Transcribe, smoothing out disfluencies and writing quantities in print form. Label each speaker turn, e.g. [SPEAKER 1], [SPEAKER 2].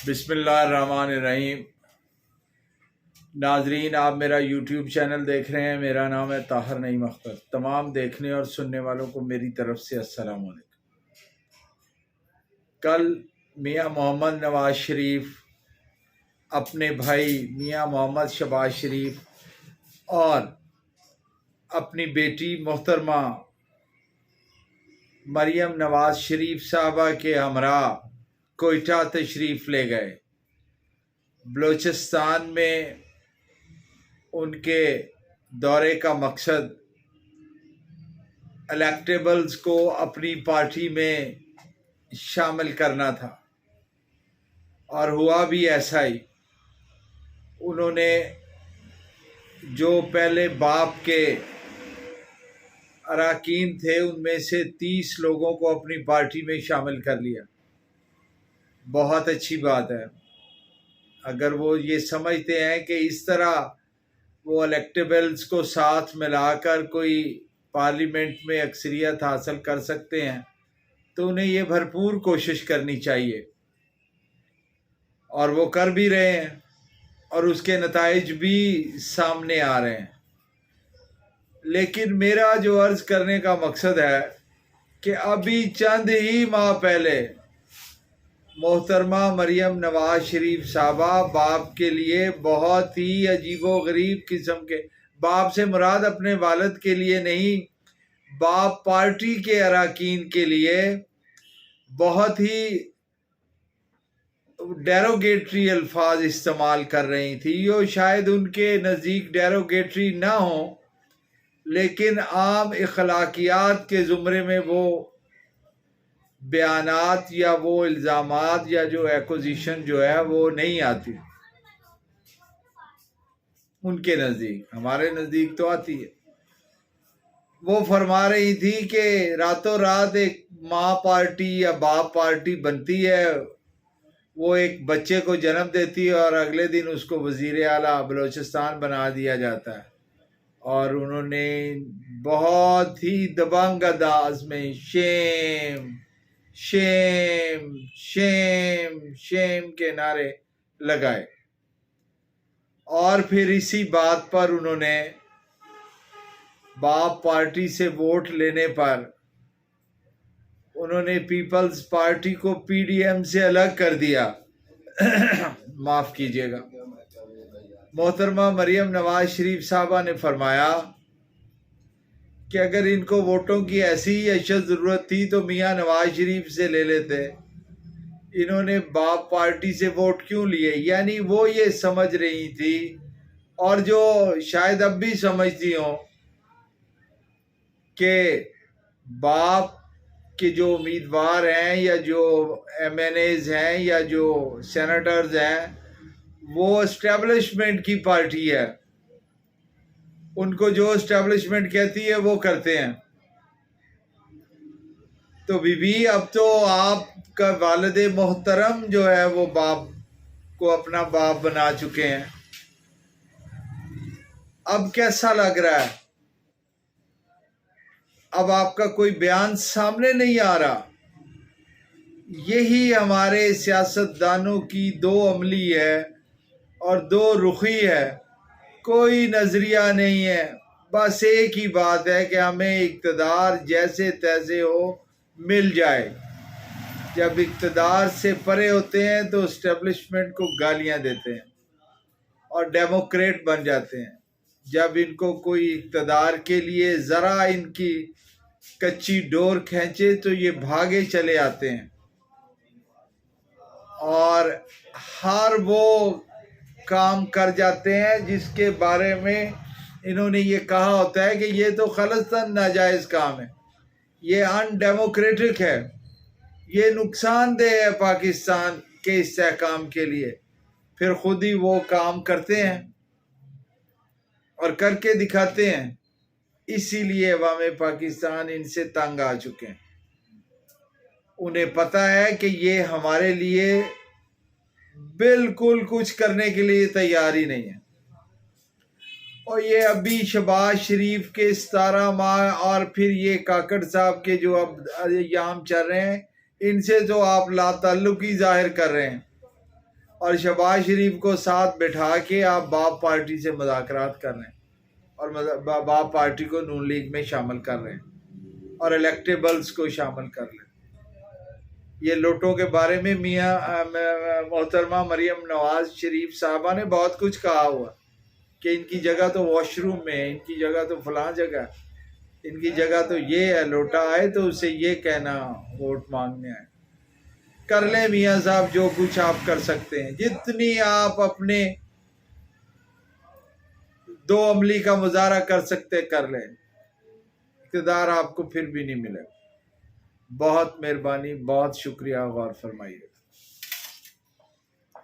[SPEAKER 1] बिस्मिल्लाहिर्रहमानिर्रहीम। नाजरीन, आप मेरा यूट्यूब चैनल देख रहे हैं। मेरा नाम है ताहिर नईम अख्तर। तमाम देखने और सुनने वालों को मेरी तरफ से अस्सलाम वालेकुम। कल मियाँ मोहम्मद नवाज शरीफ अपने भाई मियाँ मोहम्मद शहबाज शरीफ और अपनी बेटी मोहतरमा मरियम नवाज शरीफ साहबा के हमरा कोयटा तशरीफ़ ले गए। बलूचिस्तान में उनके दौरे का मकसद इलेक्टेबल्स को अपनी पार्टी में शामिल करना था और हुआ भी ऐसा ही। उन्होंने जो पहले बाप के अरकान थे उनमें से 30 लोगों को अपनी पार्टी में शामिल कर लिया। बहुत अच्छी बात है। अगर वो ये समझते हैं कि इस तरह वो इलेक्टेबल्स को साथ मिलाकर कोई पार्लियामेंट में अक्सरियत हासिल कर सकते हैं तो उन्हें ये भरपूर कोशिश करनी चाहिए और वो कर भी रहे हैं और उसके नताइज भी सामने आ रहे हैं। लेकिन मेरा जो अर्ज करने का मकसद है कि अभी चंद ही माह पहले मोहतरमा मरियम नवाज शरीफ साहबा बाप के लिए बहुत ही अजीबो गरीब किस्म के, बाप से मुराद अपने वालिद के लिए नहीं, बाप पार्टी के अरकान के लिए बहुत ही डेरोगेटरी अल्फाज इस्तेमाल कर रही थी। यो शायद उनके नज़दीक डेरोगेटरी ना हो, लेकिन आम अखलाकियात के ज़ुमरे में वो बयानात या वो इल्ज़ामात या जो एक्विजिशन जो है वो नहीं आती उनके नज़दीक। हमारे नज़दीक तो आती है। वो फरमा रही थी कि रातों रात एक माँ पार्टी या बाप पार्टी बनती है, वो एक बच्चे को जन्म देती है और अगले दिन उसको वज़ीर आला बलूचिस्तान बना दिया जाता है। और उन्होंने बहुत ही दबंग अंदाज में शेम शेम शेम शेम के नारे लगाए और फिर इसी बात पर उन्होंने बाप पार्टी से वोट लेने पर उन्होंने पीपल्स पार्टी को पीडीएम से अलग कर दिया। माफ कीजिएगा। मोहतरमा मरियम नवाज शरीफ साहबा ने फरमाया कि अगर इनको वोटों की ऐसी ही अशद ज़रूरत थी तो मियाँ नवाज शरीफ से ले लेते। इन्होंने बाप पार्टी से वोट क्यों लिए? यानी वो ये समझ रही थी और जो शायद अब भी समझती हो कि बाप के जो उम्मीदवार हैं या जो एमएनएज हैं या जो सेनेटर्स हैं वो एस्टेब्लिशमेंट की पार्टी है। उनको जो एस्टेब्लिशमेंट कहती है वो करते हैं। तो बीबी, अब तो आपका वालिद मोहतरम जो है वो बाप को अपना बाप बना चुके हैं। अब कैसा लग रहा है? अब आपका कोई बयान सामने नहीं आ रहा। यही हमारे सियासतदानों की दो अमली है और दो रुखी है। कोई नजरिया नहीं है। बस एक ही बात है कि हमें इक़्तिदार जैसे तैसे हो मिल जाए। जब इक़्तिदार से परे होते हैं तो एस्टेब्लिशमेंट को गालियां देते हैं और डेमोक्रेट बन जाते हैं। जब इनको कोई इक़्तिदार के लिए ज़रा इनकी कच्ची डोर खींचे तो ये भागे चले आते हैं और हर वो काम कर जाते हैं जिसके बारे में इन्होंने ये कहा होता है कि ये तो खलस्तन नाजायज़ काम है, ये अनडेमोक्रेटिक है, ये नुकसानदेह है पाकिस्तान के इस्तेहकाम के लिए। फिर खुद ही वो काम करते हैं और करके दिखाते हैं। इसीलिए अवाम पाकिस्तान इनसे तंग आ चुके हैं। उन्हें पता है कि ये हमारे लिए बिल्कुल कुछ करने के लिए तैयार ही नहीं है। और ये अभी शहबाज शरीफ के 17 माह और फिर ये काकड़ साहब के जो अब याम चल रहे हैं, इनसे तो आप लाताल्लुकी जाहिर कर रहे हैं। और शहबाज शरीफ को साथ बिठा के आप बाप पार्टी से मुज़ाकरात कर रहे हैं और बाप पार्टी को नून लीग में शामिल कर रहे हैं और इलेक्टेबल्स को शामिल कर रहे हैं। ये लोटों के बारे में मियाँ मोहतरमा मरियम नवाज शरीफ साहबा ने बहुत कुछ कहा हुआ कि इनकी जगह तो वॉशरूम में है, इनकी जगह तो फलां जगह, इनकी जगह तो ये है, लोटा आए तो उसे ये कहना वोट मांगने आए। कर लें मियाँ साहब जो कुछ आप कर सकते हैं, जितनी आप अपने दो अमली का मुजाहरा कर सकते कर लें, इक़्तिदार आपको फिर भी नहीं मिलेगा। बहुत मेहरबानी, बहुत शुक्रिया, गौर फरमाइए।